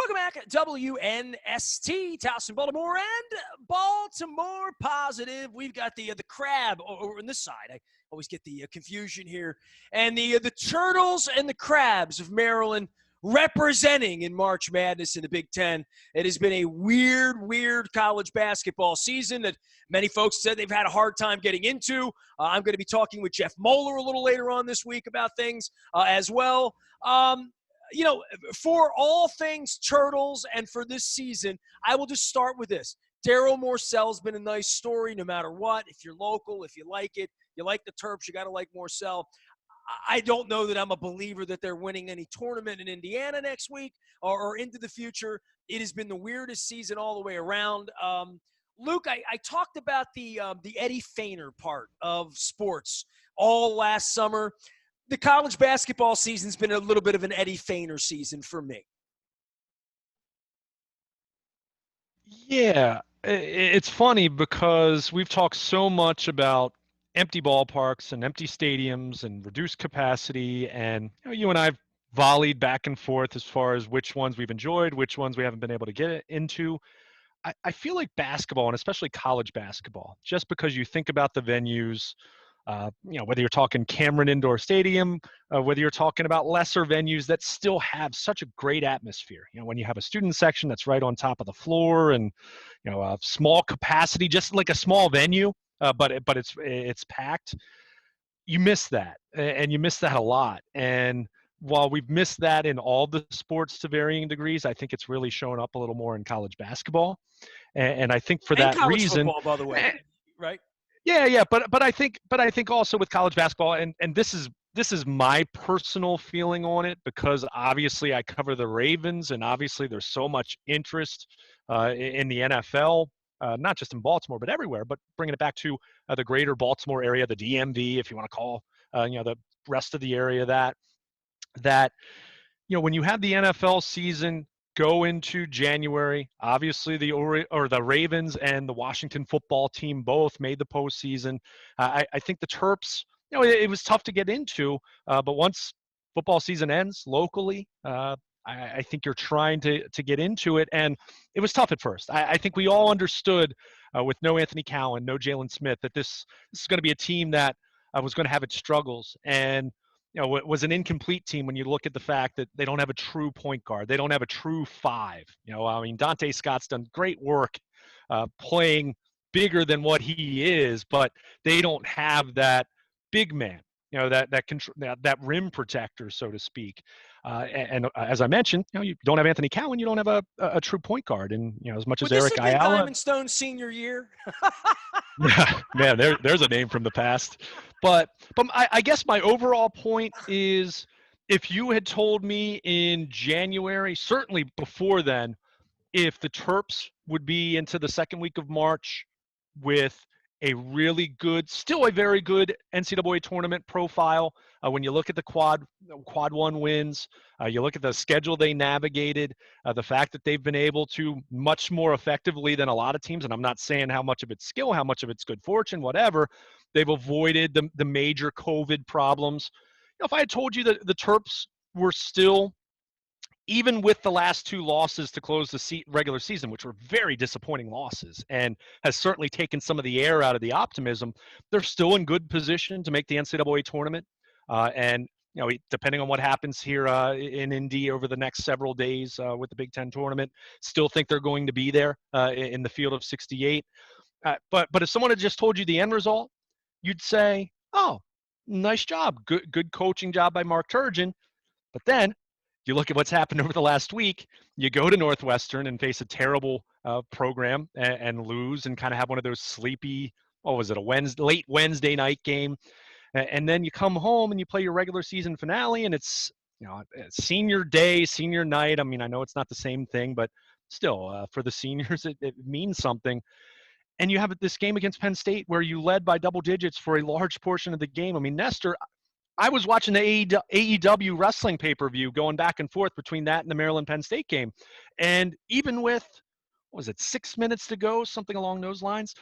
Welcome back, WNST, Towson, Baltimore, and Baltimore Positive. We've got the crab over on this side. I always get the confusion here. And the Turtles and the Crabs of Maryland representing in March Madness in the Big Ten. It has been a weird college basketball season that many folks said they've had a hard time getting into. I'm going to be talking with Jeff Moeller a little later on this week about things as well. For all things Turtles and for this season, I will just start with this. Daryl Morcell's been a nice story no matter what. If you're local, if you like it, you like the Terps, you got to like Morcell. I don't know that I'm a believer that they're winning any tournament in Indiana next week or into the future. It has been the weirdest season all the way around. Luke, I talked about the Eddie Feigner part of sports all last summer. The college basketball season's been a little bit of an Eddie Feigner season for me. Yeah, it's funny because we've talked so much about empty ballparks and empty stadiums and reduced capacity, and you and I've volleyed back and forth as far as which ones we've enjoyed, which ones we haven't been able to get into. I feel like basketball, and especially college basketball, just because you think about the venues, whether you're talking Cameron Indoor Stadium, whether you're talking about lesser venues that still have such a great atmosphere. When you have a student section that's right on top of the floor, and a small capacity, just like a small venue, but it's packed. You miss that, and you miss that a lot. And while we've missed that in all the sports to varying degrees, I think it's really showing up a little more in college basketball. And I think for that college reason, football, by the way, right? Yeah. But I think also with college basketball, and this is my personal feeling on it, because obviously I cover the Ravens, and obviously there's so much interest in the NFL, not just in Baltimore but everywhere. But bringing it back to the greater Baltimore area, the DMV, if you want to call the rest of the area that when you have the NFL season go into January, obviously the Ravens and the Washington football team both made the postseason. I think the Terps, it was tough to get into, but once football season ends locally, I think you're trying to get into it, and it was tough at first. I think we all understood with no Anthony Cowan, no Jalen Smith, that this is going to be a team that was going to have its struggles. And it was an incomplete team when you look at the fact that they don't have a true point guard. They don't have a true five. Dante Scott's done great work playing bigger than what he is, but they don't have that big man, that rim protector, so to speak. And as I mentioned, you don't have Anthony Cowan, you don't have a true point guard. And as much as Eric Ayala, Diamond Stone's senior year. Man, there's a name from the past. But I guess my overall point is, if you had told me in January, certainly before then, if the Terps would be into the second week of March with a really good, still a very good NCAA tournament profile, when you look at the quad one wins, you look at the schedule they navigated, the fact that they've been able to much more effectively than a lot of teams, and I'm not saying how much of it's skill, how much of it's good fortune, whatever, they've avoided the major COVID problems. If I had told you that the Terps were still, even with the last two losses to close the regular season, which were very disappointing losses and has certainly taken some of the air out of the optimism, they're still in good position to make the NCAA tournament. And depending on what happens here in Indy over the next several days with the Big Ten tournament, still think they're going to be there in the field of 68. But if someone had just told you the end result, you'd say, oh, nice job. Good coaching job by Mark Turgeon. But then you look at what's happened over the last week, you go to Northwestern and face a terrible program and lose, and kind of have one of those sleepy, late Wednesday night game. And then you come home and you play your regular season finale, and it's senior day, senior night. I mean, I know it's not the same thing, but still, for the seniors, it means something. And you have this game against Penn State where you led by double digits for a large portion of the game. I mean, Nestor, I was watching the AEW wrestling pay-per-view going back and forth between that and the Maryland-Penn State game. And even with, 6 minutes to go, something along those lines,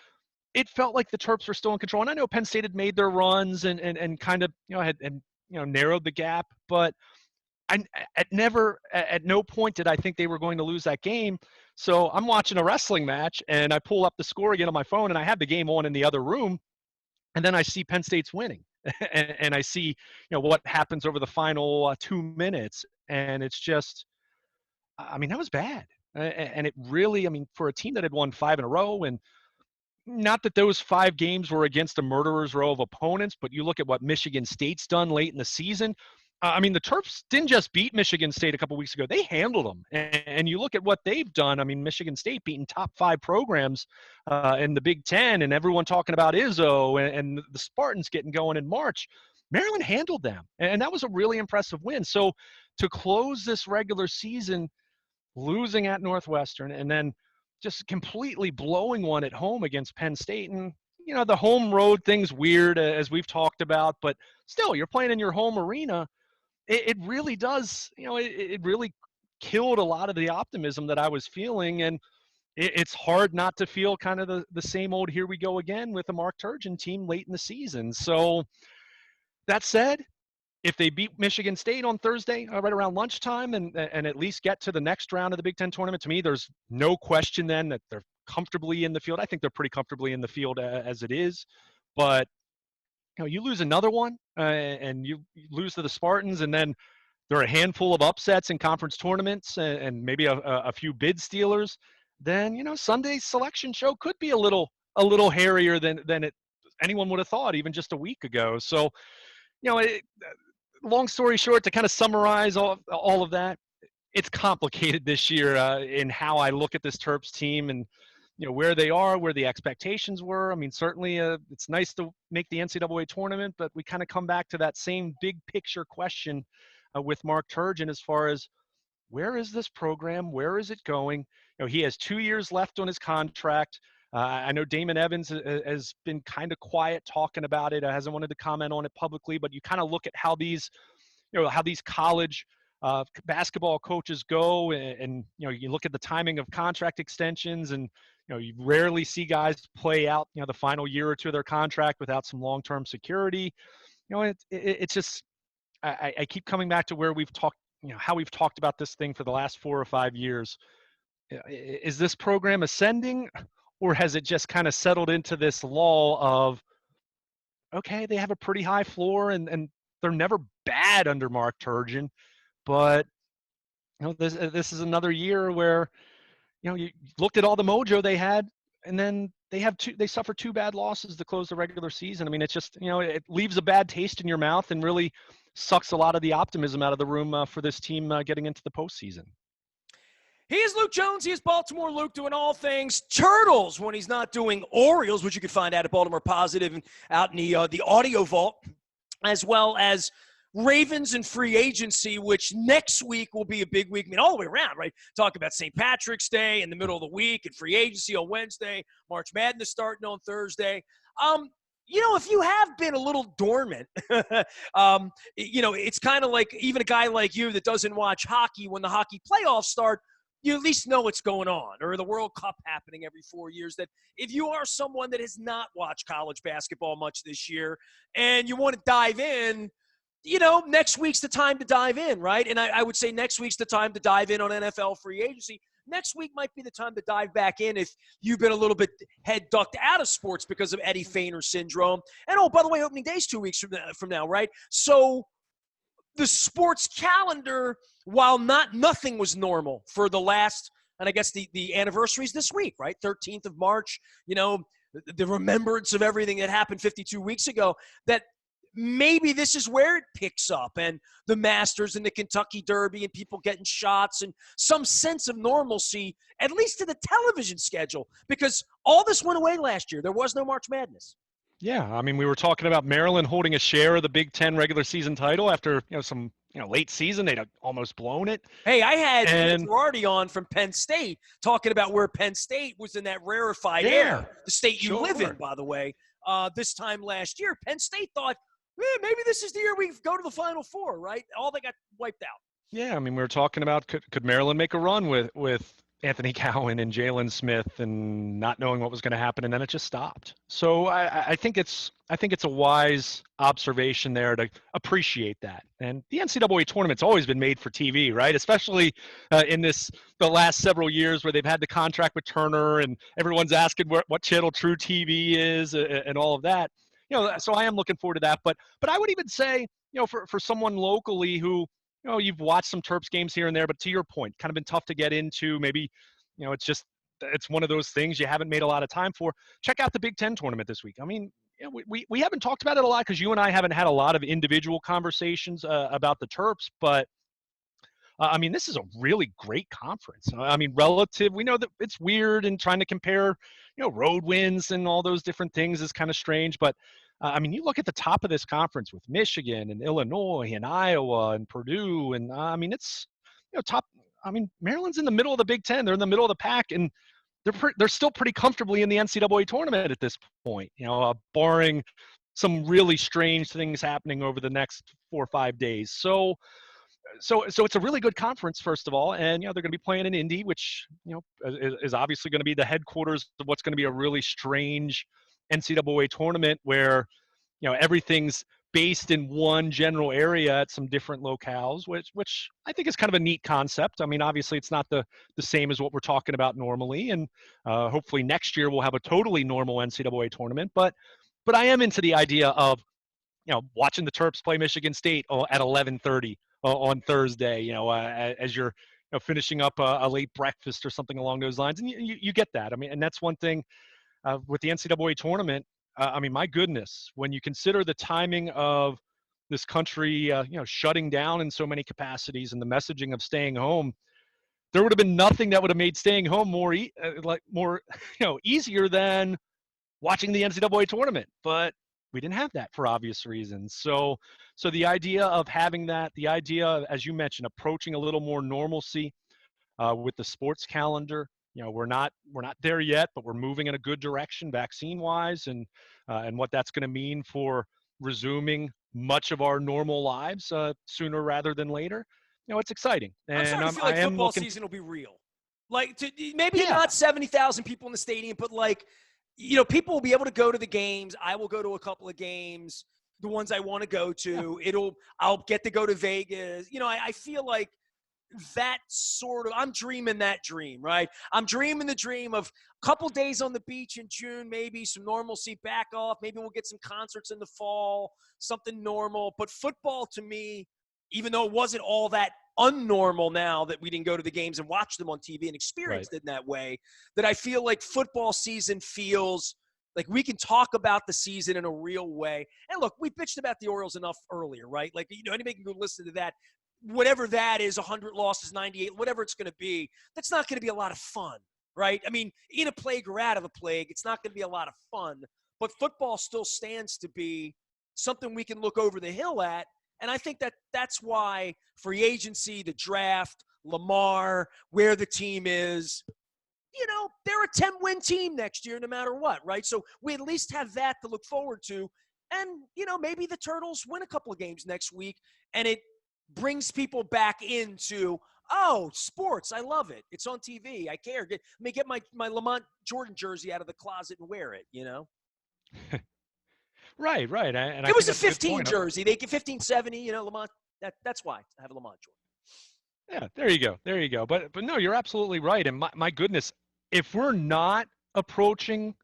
it felt like the Terps were still in control. And I know Penn State had made their runs and kind of, had narrowed the gap. But I at no point did I think they were going to lose that game. So I'm watching a wrestling match, and I pull up the score again on my phone, and I have the game on in the other room, and then I see Penn State's winning, and I see what happens over the final 2 minutes, and it's just, I mean, that was bad. And it really, I mean, for a team that had won 5 in a row, and not that those 5 games were against a murderer's row of opponents, but you look at what Michigan State's done late in the season. I mean, the Terps didn't just beat Michigan State a couple weeks ago; they handled them. And you look at what they've done. I mean, Michigan State beating top 5 programs in the Big Ten, and everyone talking about Izzo and the Spartans getting going in March. Maryland handled them, and that was a really impressive win. So to close this regular season losing at Northwestern, and then just completely blowing one at home against Penn State. And, the home road thing's weird, as we've talked about, but still, you're playing in your home arena. It really does, it really killed a lot of the optimism that I was feeling. And it's hard not to feel kind of the same old here we go again with the Mark Turgeon team late in the season. So that said, if they beat Michigan State on Thursday, right around lunchtime, and at least get to the next round of the Big Ten tournament, to me, there's no question then that they're comfortably in the field. I think they're pretty comfortably in the field as it is. But you lose another one, and you lose to the Spartans, and then there are a handful of upsets in conference tournaments, and maybe a few bid stealers. Then Sunday's selection show could be a little hairier than anyone would have thought even just a week ago. So long story short, to kind of summarize all of that, it's complicated this year in how I look at this Terps team, and where they are, where the expectations were. I mean, certainly it's nice to make the NCAA tournament, but we kind of come back to that same big picture question with Mark Turgeon as far as where is this program? Where is it going? He has 2 years left on his contract. I know Damon Evans has been kind of quiet talking about it. Hasn't wanted to comment on it publicly, but you kind of look at how these college basketball coaches go, and you look at the timing of contract extensions, and you rarely see guys play out the final year or two of their contract without some long-term security. It's just, I keep coming back to where we've talked, how we've talked about this thing for the last 4 or 5 years. Is this program ascending, or has it just kind of settled into this lull of, okay, they have a pretty high floor, and they're never bad under Mark Turgeon, but this is another year where you looked at all the mojo they had, and then they suffer 2 bad losses to close the regular season. I mean, it's just it leaves a bad taste in your mouth and really sucks a lot of the optimism out of the room for this team getting into the postseason. He is Luke Jones. He is Baltimore Luke, doing all things Turtles when he's not doing Orioles, which you can find out at Baltimore Positive and out in the audio vault, as well as Ravens and free agency, which next week will be a big week. I mean, all the way around, right? Talk about St. Patrick's Day in the middle of the week, and free agency on Wednesday, March Madness starting on Thursday. If you have been a little dormant, it's kind of like even a guy like you that doesn't watch hockey when the hockey playoffs start, you at least know what's going on, or the World Cup happening every 4 years. That if you are someone that has not watched college basketball much this year and you want to dive in, next week's the time to dive in, right? And I would say next week's the time to dive in on NFL free agency. Next week might be the time to dive back in if you've been a little bit head ducked out of sports because of Eddie Feigner syndrome. And, oh, by the way, opening day's 2 weeks from now, right? So the sports calendar, while nothing was normal for the last, and I guess the anniversaries this week, right? 13th of March, the remembrance of everything that happened 52 weeks ago, that maybe this is where it picks up, and the Masters and the Kentucky Derby and people getting shots and some sense of normalcy, at least to the television schedule, because all this went away last year. There was no March Madness. Yeah, I mean, we were talking about Maryland holding a share of the Big Ten regular season title after some late season. They'd almost blown it. Hey, I had Girardi on from Penn State talking about where Penn State was in that rarefied air, the state you live in, by the way. This time last year, Penn State thought, maybe this is the year we go to the Final Four, right? All they got wiped out. Yeah, I mean, we were talking about could Maryland make a run with Anthony Cowan and Jalen Smith and not knowing what was going to happen, and then it just stopped. So I think it's a wise observation there to appreciate that. And the NCAA tournament's always been made for TV, right? Especially in the last several years where they've had the contract with Turner, and everyone's asking what channel True TV is and all of that. So I am looking forward to that. But I would even say, for someone locally who you've watched some Terps games here and there, but to your point, kind of been tough to get into. Maybe, it's one of those things you haven't made a lot of time for. Check out the Big Ten tournament this week. I mean, we haven't talked about it a lot because you and I haven't had a lot of individual conversations about the Terps, but I mean, this is a really great conference. I mean, relative, we know that it's weird and trying to compare, road wins and all those different things is kind of strange. But I mean, you look at the top of this conference with Michigan and Illinois and Iowa and Purdue, and I mean, it's top. I mean, Maryland's in the middle of the Big Ten. They're in the middle of the pack, and they're still pretty comfortably in the NCAA tournament at this point. Barring some really strange things happening over the next 4 or 5 days. So it's a really good conference, first of all, and they're going to be playing in Indy, which is obviously going to be the headquarters of what's going to be a really strange NCAA tournament where everything's based in one general area at some different locales, which I think is kind of a neat concept. I mean, obviously it's not the same as what we're talking about normally, and hopefully next year we'll have a totally normal NCAA tournament. But I am into the idea of watching the Terps play Michigan State at 11:30 on Thursday. As you're finishing up a late breakfast or something along those lines, and you get that. I mean, and that's one thing with the NCAA tournament. I mean, my goodness, when you consider the timing of this country, shutting down in so many capacities and the messaging of staying home, there would have been nothing that would have made staying home more easier than watching the NCAA tournament. But we didn't have that for obvious reasons. So the idea of having that, the idea of, as you mentioned, approaching a little more normalcy with the sports calendar. We're not there yet, but we're moving in a good direction vaccine-wise, and what that's going to mean for resuming much of our normal lives sooner rather than later. It's exciting, I'm and starting to feel I like am football looking. season will be real. Like, maybe Yeah, not 70,000 people in the stadium, but like, people will be able to go to the games. I will go to a couple of games, the ones I want to go yeah, to. I'll get to go to Vegas. I feel like that sort of, I'm dreaming that dream, right? I'm dreaming the dream of a couple days on the beach in June, maybe some normalcy back off. Maybe we'll get some concerts in the fall, something normal. But football to me, even though it wasn't all that unnormal now that we didn't go to the games and watch them on TV and right. experienced it in that way, that I feel like football season feels like we can talk about the season in a real way. And look, we bitched about the Orioles enough earlier, right? Like, anybody can go listen to that. Whatever that is, 100 losses, 98, whatever it's going to be, that's not going to be a lot of fun, right? I mean, in a plague or out of a plague, it's not going to be a lot of fun. But football still stands to be something we can look over the hill at. And I think that's why free agency, the draft, Lamar, where the team is, they're a 10-win team next year no matter what, right? So we at least have that to look forward to. And, maybe the Turtles win a couple of games next week, and it brings people back into, oh, sports. I love it. It's on TV. I care. Let me get my Lamont Jordan jersey out of the closet and wear it. Right, and I It think was a that's a good 15 point. jersey. They get 1570, Lamont. That's why I have a Lamont Jordan. Yeah, there you go. But no, you're absolutely right. And my goodness, if we're not approaching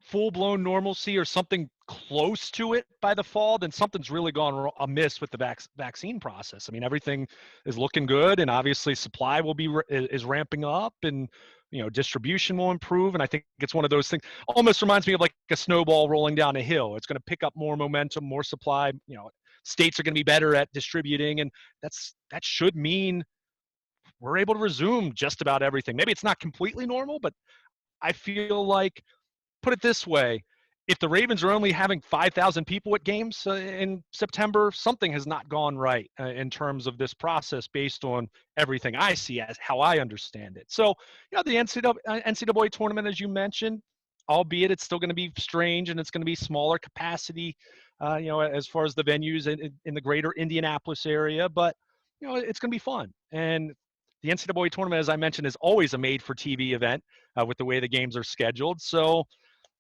full-blown normalcy or something close to it by the fall, then something's really gone amiss with the vaccine process. I mean, everything is looking good, and obviously supply will be is ramping up, and distribution will improve. And I think it's one of those things. Almost reminds me of like a snowball rolling down a hill. It's going to pick up more momentum, more supply. States are going to be better at distributing, and that should mean we're able to resume just about everything. Maybe it's not completely normal, but I feel like, put it this way, if the Ravens are only having 5,000 people at games in September, something has not gone right in terms of this process based on everything I see as how I understand it. So, the NCAA tournament, as you mentioned, albeit it's still going to be strange and it's going to be smaller capacity, as far as the venues in the greater Indianapolis area, but, it's going to be fun. And the NCAA tournament, as I mentioned, is always a made-for-TV event with the way the games are scheduled. So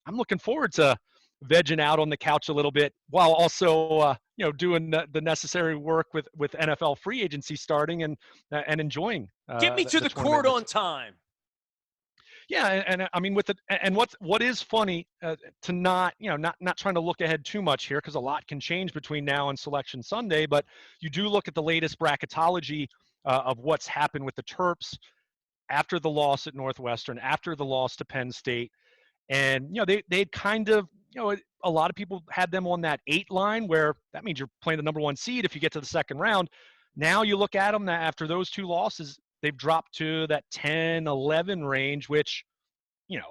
I'm looking forward to vegging out on the couch a little bit while also, doing the necessary work with NFL free agency starting and enjoying Get me to the the tournament. court on time. Yeah, and I mean with the and what is funny to not trying to look ahead too much here because a lot can change between now and Selection Sunday, but you do look at the latest bracketology of what's happened with the Terps after the loss at Northwestern, after the loss to Penn State, and they'd kind of a lot of people had them on that 8 line where that means you're playing the number 1 seed if you get to the second round. Now you look at them after those 2 losses, they've dropped to that 10-11 range, which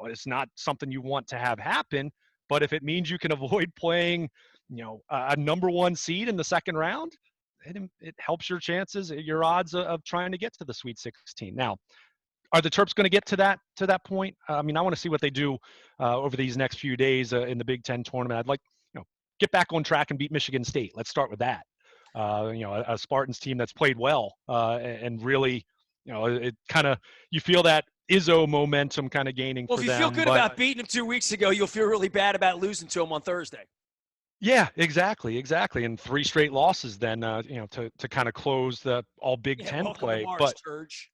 is not something you want to have happen. But if it means you can avoid playing, a number 1 seed in the second round, it helps your chances, your odds of trying to get to the Sweet 16. Now, are the Terps going to get to that point? I mean, I want to see what they do over these next few days in the Big Ten tournament. I'd like, get back on track and beat Michigan State. Let's start with that. A Spartans team that's played well and really, it kind of, you feel that Izzo momentum kind of gaining Well, for if you feel them. good But about beating him 2 weeks ago, you'll feel really bad about losing to him on Thursday. yeah, exactly. And 3 straight losses then, to kind of close the all Big Yeah, Ten welcome to play. Mars, But Turge.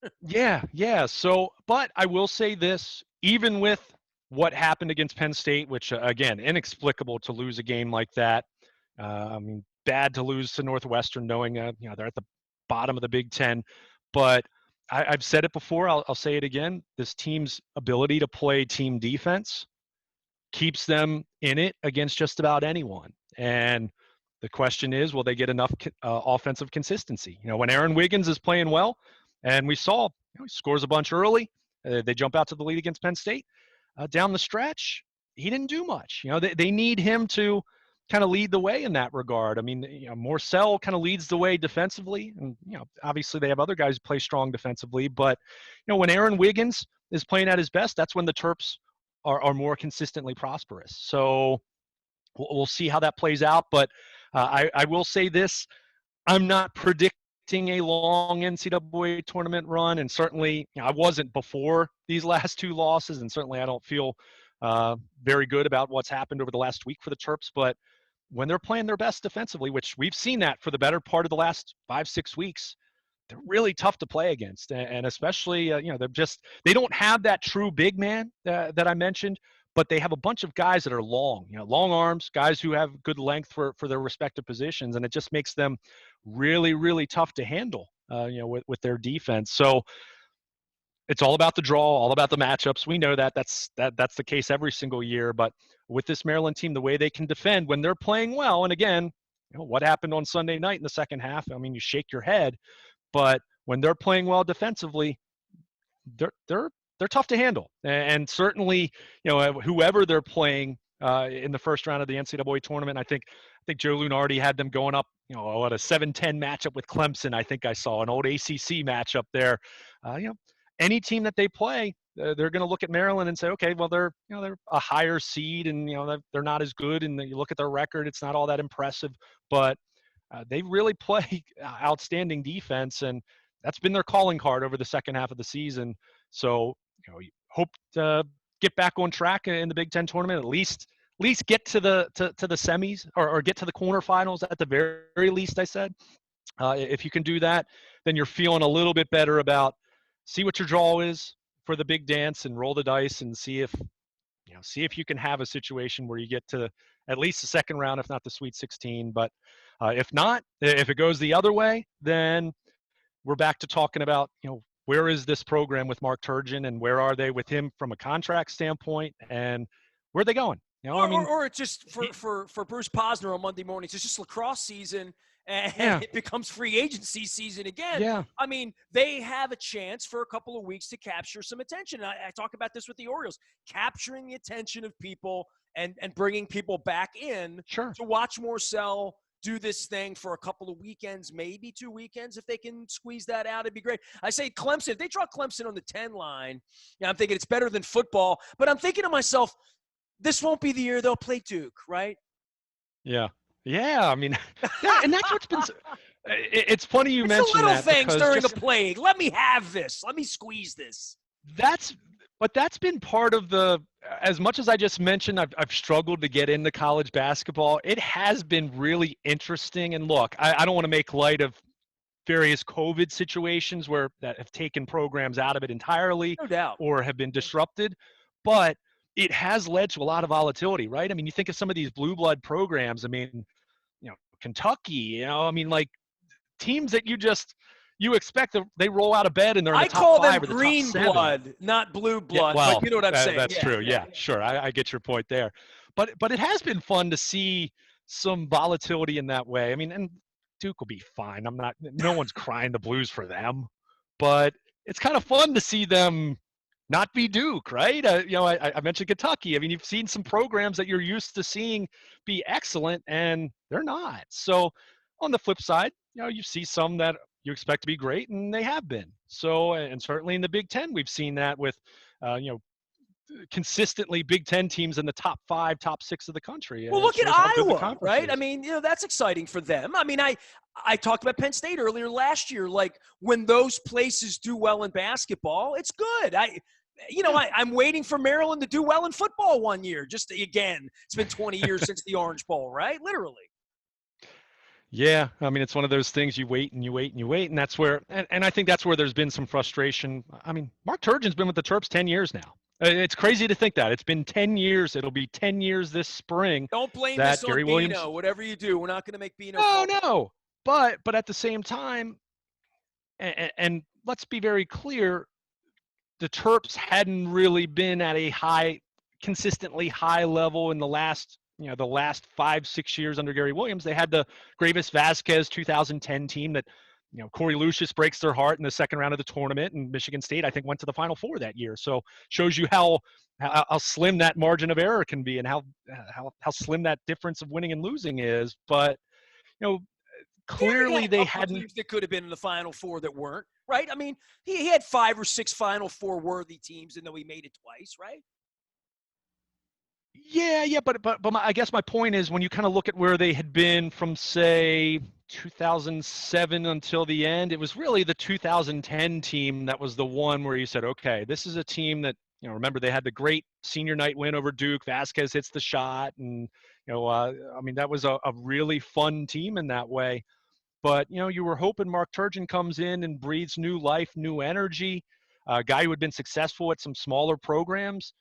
yeah. So, but I will say this, even with what happened against Penn State, which again, inexplicable to lose a game like that. I mean, bad to lose to Northwestern, knowing they're at the bottom of the Big Ten. But I've said it before. I'll say it again. This team's ability to play team defense keeps them in it against just about anyone. And the question is, will they get enough offensive consistency? When Aaron Wiggins is playing well, and we saw he scores a bunch early, they jump out to the lead against Penn State. Down the stretch, he didn't do much. They need him to kind of lead the way in that regard. I mean, Morcell kind of leads the way defensively, and obviously they have other guys who play strong defensively. But when Aaron Wiggins is playing at his best, that's when the Terps are more consistently prosperous. So we'll see how that plays out. But I will say this: I'm not predicting a long NCAA tournament run, and certainly I wasn't before these last 2 losses, and certainly I don't feel very good about what's happened over the last week for the Terps. But when they're playing their best defensively, which we've seen that for the better part of the last 5-6 weeks, they're really tough to play against, and especially they don't have that true big man that I mentioned, but they have a bunch of guys that are long, long arms, guys who have good length for their respective positions, and it just makes them really, really tough to handle, with their defense. So it's all about the draw, all about the matchups. We know that's the case every single year, but with this Maryland team, the way they can defend when they're playing well, and again, what happened on Sunday night in the second half? I mean, you shake your head. But when they're playing well defensively, they're tough to handle. And certainly, whoever they're playing in the first round of the NCAA tournament, I think Joe Lunardi had them going up, what a 7-10 matchup with Clemson. I think I saw an old ACC matchup there. Any team that they play, they're going to look at Maryland and say, okay, well, they're a higher seed, and they're not as good. And you look at their record; it's not all that impressive, but they really play outstanding defense, and that's been their calling card over the second half of the season. So, hope to get back on track in the Big Ten tournament. At least get to the semis or get to the quarterfinals at the very least. I said, if you can do that, then you're feeling a little bit better about. See what your draw is for the big dance and roll the dice and see if you can have a situation where you get to at least the second round, if not the Sweet 16. But if not, if it goes the other way, then we're back to talking about, where is this program with Mark Turgeon and where are they with him from a contract standpoint and where are they going? Or it's just for Bruce Posner on Monday mornings, it's just lacrosse season and yeah, it becomes free agency season again. yeah, I mean, they have a chance for a couple of weeks to capture some attention. I talk about this with the Orioles, capturing the attention of people and bringing people back in sure. to watch Morcell do this thing for a couple of weekends, maybe 2 weekends. If they can squeeze that out, it'd be great. I say Clemson, if they draw Clemson on the 10 line, I'm thinking it's better than football. But I'm thinking to myself, this won't be the year they'll play Duke, right? Yeah. Yeah. I mean, and that's what's been It's funny you It's the mentioned little that things because during a just plague. Let me have this. Let me squeeze this. that's but that's been part of the as much as I just mentioned I've struggled to get into college basketball. It has been really interesting. And look, I don't want to make light of various COVID situations where that have taken programs out of it entirely No doubt. or have been disrupted, but it has led to a lot of volatility, right? I mean, you think of some of these blue blood programs. I mean, Kentucky, I mean, like teams that you expect they roll out of bed and they're in the I top call them 5 or the top green 7. blood, not blue Yeah, blood, but well, you know what I'm saying. that's Yeah, true. yeah. Yeah, sure. I get your point there. But it has been fun to see some volatility in that way. I mean, and Duke will be fine. No one's crying the blues for them, but it's kind of fun to see them not be Duke, right? I mentioned Kentucky. I mean, you've seen some programs that you're used to seeing be excellent, and they're not. So, on the flip side, you see some that you expect to be great, and they have been. So, and certainly in the Big Ten, we've seen that with, uh, you know, consistently Big Ten teams in the top 5, top 6 of the country. Well, It look at shows how good the Iowa, conference right? I is. mean, that's exciting for them. I mean, I talked about Penn State earlier last year. Like when those places do well in basketball, it's good. Yeah. I'm waiting for Maryland to do well in football one year. Just again, it's been 20 years since the Orange Bowl, right? Literally. Yeah, I mean, it's one of those things you wait and you wait and you wait, and that's where, and I think that's where there's been some frustration. I mean, Mark Turgeon's been with the Terps 10 years now. It's crazy to think that. It's been 10 years. It'll be 10 years this spring Don't blame that this on Gary Williams. Bino. Whatever you do, we're not going to make Bino No, call. no. But at the same time, and let's be very clear, the Terps hadn't really been at a consistently high level in the last 5-6 years under Gary Williams. They had the Gravis Vasquez 2010 team that, Corey Lucius breaks their heart in the second round of the tournament, and Michigan State, I think, went to the Final Four that year. So shows you how slim that margin of error can be, and how slim that difference of winning and losing is. But you know, Gary had clearly a they couple of hadn't. teams that could have been in the Final Four that weren't, right? I mean, he had 5 or 6 Final Four worthy teams, and though he made it twice, right? Yeah, but I guess my point is when you kind of look at where they had been from say 2007 until the end, it was really the 2010 team that was the one where you said, okay, this is a team that remember they had the great senior night win over Duke. Vasquez hits the shot, and I mean that was a really fun team in that way. But you were hoping Mark Turgeon comes in and breathes new life, new energy. A guy who had been successful at some smaller programs,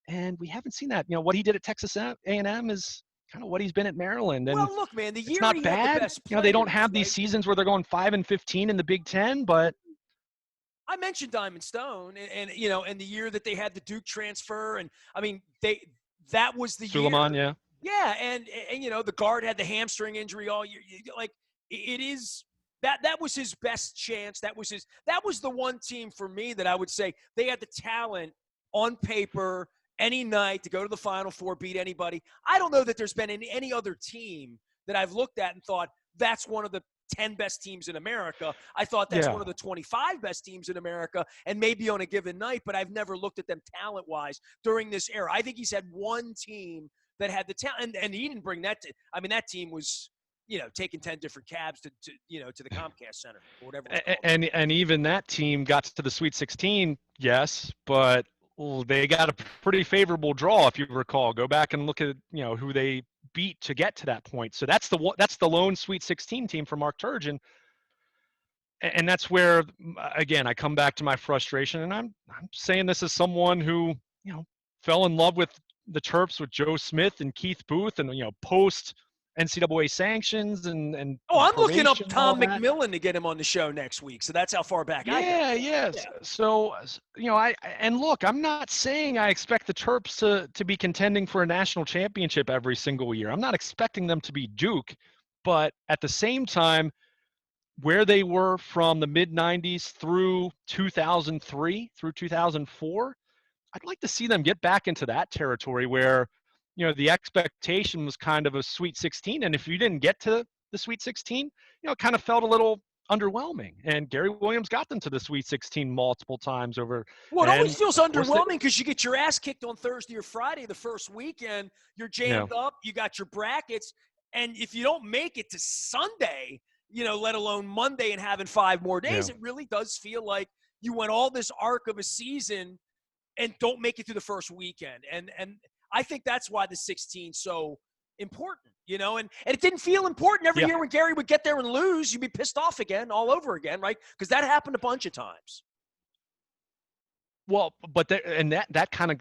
and we haven't seen that. What he did at Texas A&M is kind of what he's been at Maryland, and Well, look, man, the it's year not he had the bad. best They don't players, have these right? seasons where they're going 5-15 in the Big Ten, but I mentioned Diamond Stone, and the year that they had the Duke transfer, and I mean, that was the Suleiman, year. yeah, Yeah, and the guard had the hamstring injury all year. Like it is that was his best chance. That was the one team for me that I would say they had the talent on paper any night to go to the Final Four, beat anybody. I don't know that there's been any other team that I've looked at and thought that's one of the 10 best teams in America. I thought that's yeah. one of the 25 best teams in America, and maybe on a given night, but I've never looked at them talent-wise during this era. I think he's had one team that had the talent, and he didn't bring that. I mean, that team was, taking 10 different cabs to the Comcast Center or whatever it was called. And even that team got to the Sweet 16, yes, but they got a pretty favorable draw if you recall. Go back and look at who they beat to get to that point. So that's the lone Sweet 16 team for Mark Turgeon, and that's where again I come back to my frustration, and I'm saying this as someone who fell in love with the Terps with Joe Smith and Keith Booth, and post NCAA sanctions and Oh, I'm looking up probation and all Tom that. McMillan to get him on the show next week. So that's how far back I go. Yeah, yes. Yeah. So and look, I'm not saying I expect the Terps to be contending for a national championship every single year. I'm not expecting them to be Duke, but at the same time, where they were from the mid 90s through 2003 through 2004, I'd like to see them get back into that territory where the expectation was kind of a Sweet 16, and if you didn't get to the Sweet 16, it kind of felt a little underwhelming. And Gary Williams got them to the Sweet 16 multiple times over. Well, it always And feels of course, underwhelming because you get your ass kicked on Thursday or Friday the first weekend. You're yeah, jammed up. You got your brackets. And if you don't make it to Sunday, let alone Monday and having 5 more days. Yeah. It really does feel like you went all this arc of a season and don't make it through the first weekend. And I think that's why the 16 so important, and it didn't feel important every Yeah. year when Gary would get there and lose. You'd be pissed off again, all over again, right? Because that happened a bunch of times. Well, but that kind of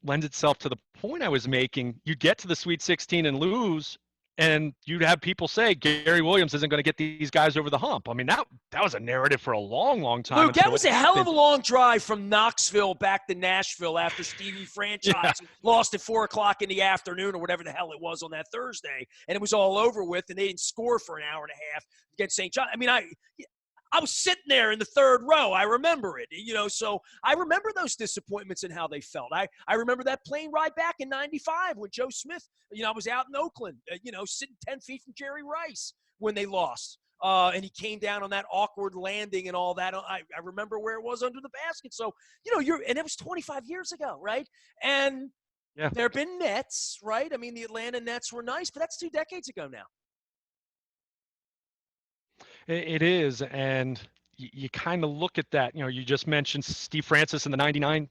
lends itself to the point I was making. You get to the Sweet 16 and lose, and you'd have people say Gary Williams isn't going to get these guys over the hump. I mean, that was a narrative for a long, long time Luke, that until it was a hell of happened. a long drive from Knoxville back to Nashville after Stevie Yeah. franchise lost at 4:00 in the afternoon or whatever the hell it was on that Thursday, and it was all over with, and they didn't score for an hour and a half against St. John. I mean, I was sitting there in the third row. I remember it, so I remember those disappointments and how they felt. I remember that plane ride back in 95 when Joe Smith, I was out in Oakland, sitting 10 feet from Jerry Rice when they lost. And he came down on that awkward landing and all that. I remember where it was under the basket. So, and it was 25 years ago, right? And Yeah. there have been Nets, right? I mean, the Atlanta Nets were nice, but that's 2 decades ago now. It is, and you kind of look at that. You just mentioned Steve Francis in the 99,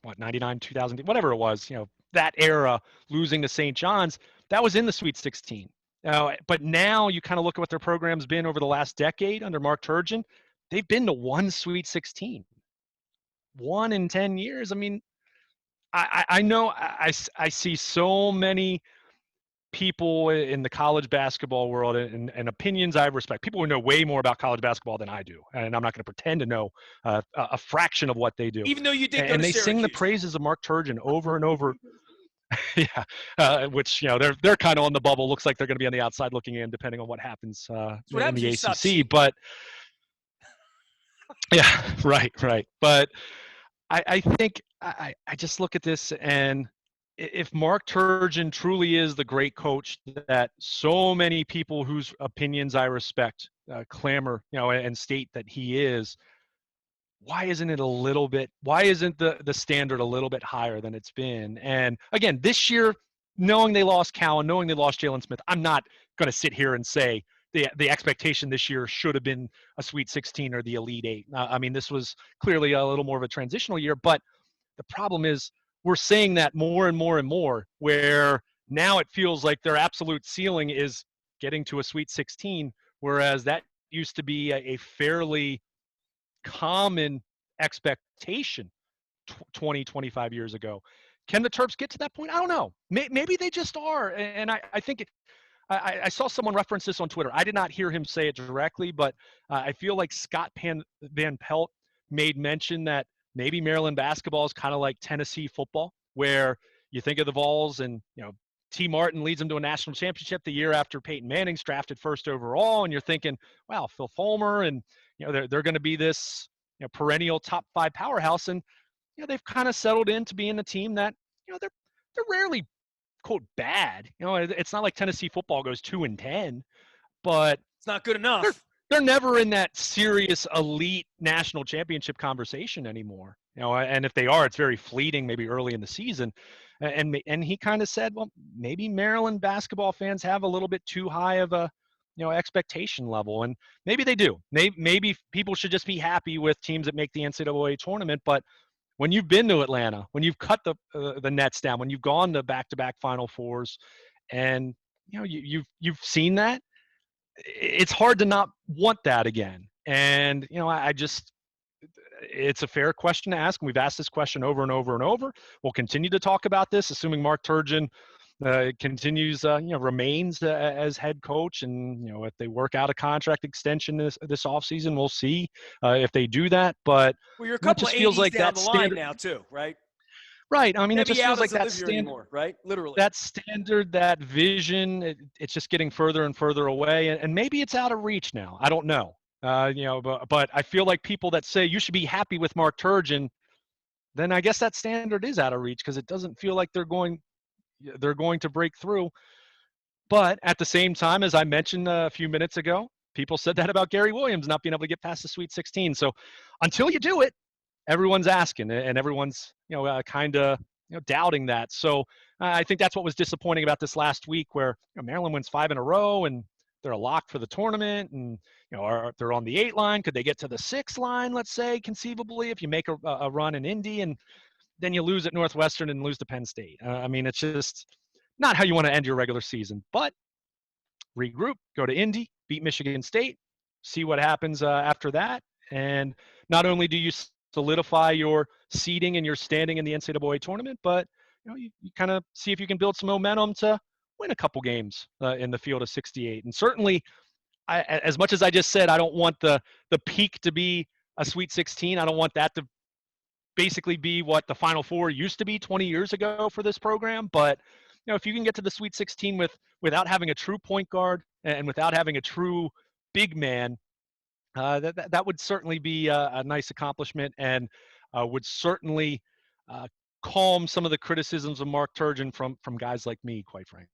2000, whatever it was. That era losing to St. John's. That was in the Sweet 16. But now you kind of look at what their program's been over the last decade under Mark Turgeon. They've been to one Sweet 16, one in 10 years. I mean, I know I see so many people in the college basketball world and opinions I respect. People who know way more about college basketball than I do, and I'm not going to pretend to know a fraction of what they do. Even though you did go And to they sing the Syracuse. praises of Mark Turgeon over and over. Yeah, which they're kind of on the bubble. Looks like they're going to be on the outside looking in, depending on what happens That's what in happens the when you stop ACC. cheating. But yeah, right. But I think I just look at this, and if Mark Turgeon truly is the great coach that so many people whose opinions I respect clamor, and state that he is, why isn't it a little bit? Why isn't the standard a little bit higher than it's been? And again, this year, knowing they lost Cowan, knowing they lost Jalen Smith, I'm not going to sit here and say the expectation this year should have been a Sweet 16 or the Elite Eight. I mean, this was clearly a little more of a transitional year, but the problem is we're saying that more and more and more, where now it feels like their absolute ceiling is getting to a Sweet 16, whereas that used to be a fairly common expectation 20, 25 years ago. Can the Terps get to that point? I don't know. Maybe they just are. And I think I saw someone reference this on Twitter. I did not hear him say it directly, but I feel like Scott Van Pelt made mention that maybe Maryland basketball is kind of like Tennessee football, where you think of the Vols and, T. Martin leads them to a national championship the year after Peyton Manning's drafted first overall, and you're thinking, wow, Phil Fulmer, and they're going to be this perennial top 5 powerhouse, and they've kind of settled into being a team that they're rarely quote bad. It's not like Tennessee football goes 2-10, but It's not good enough. they're never in that serious elite national championship conversation anymore. And if they are, it's very fleeting, maybe early in the season. And he kind of said, well, maybe Maryland basketball fans have a little bit too high of a expectation level, and maybe they do. Maybe people should just be happy with teams that make the NCAA tournament. But when you've been to Atlanta, when you've cut the nets down, when you've gone to back-to-back Final Fours, and you've seen that, it's hard to not want that again. And I just, it's a fair question to ask. We've asked this question over and over and over. We'll continue to talk about this, assuming Mark Turgeon continues, remains as head coach, and if they work out a contract extension this offseason, we'll see if they do that. But Well, you're a it couple of just feels 80s like down that the line standard, now, too, right? right? I mean, it just Debbie Out feels like doesn't that live here standard. anymore, right? Literally. That standard, that vision, it's just getting further and further away, and maybe it's out of reach now. I don't know. But I feel like people that say you should be happy with Mark Turgeon, then I guess that standard is out of reach, because it doesn't feel like they're going to break through. But at the same time, as I mentioned a few minutes ago, people said that about Gary Williams not being able to get past the Sweet 16. So until you do it, everyone's asking, and everyone's kind of doubting that. So I think that's what was disappointing about this last week, where Maryland wins 5 in a row, and they're a lock for the tournament, and they're on the 8 line. Could they get to the 6 line? Let's say conceivably, if you make a run in Indy, and then you lose at Northwestern and lose to Penn State. I mean, it's just not how you want to end your regular season. But regroup, go to Indy, beat Michigan State, see what happens after that. And not only do you solidify your seeding and your standing in the NCAA tournament, but you kind of see if you can build some momentum to win a couple games in the field of 68. And certainly, as much as I just said, I don't want the peak to be a Sweet 16. I don't want that to basically be what the Final Four used to be 20 years ago for this program. But if you can get to the Sweet 16 without having a true point guard and without having a true big man, that would certainly be a nice accomplishment, and would certainly calm some of the criticisms of Mark Turgeon from guys like me, quite frankly.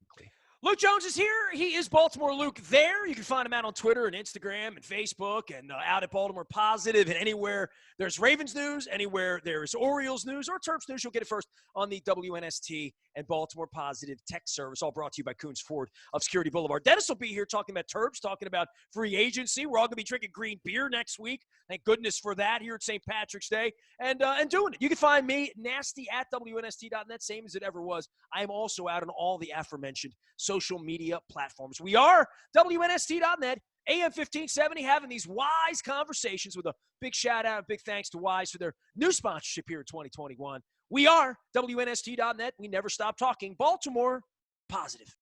Luke Jones is here. He is Baltimore Luke there. You can find him out on Twitter and Instagram and Facebook, and out at Baltimore Positive, and anywhere there's Ravens news, anywhere there's Orioles news or Terps news, you'll get it first on the WNST and Baltimore Positive text service, all brought to you by Coons Ford of Security Boulevard. Dennis will be here talking about Terps, talking about free agency. We're all going to be drinking green beer next week. Thank goodness for that here at St. Patrick's Day, and doing it. You can find me, nasty, at WNST.net, same as it ever was. I am also out on all the aforementioned social media platforms. We are WNST.net, AM 1570, having these wise conversations, with a big shout out, big thanks to Wise for their new sponsorship here in 2021. We are WNST.net. We never stop talking Baltimore Positive.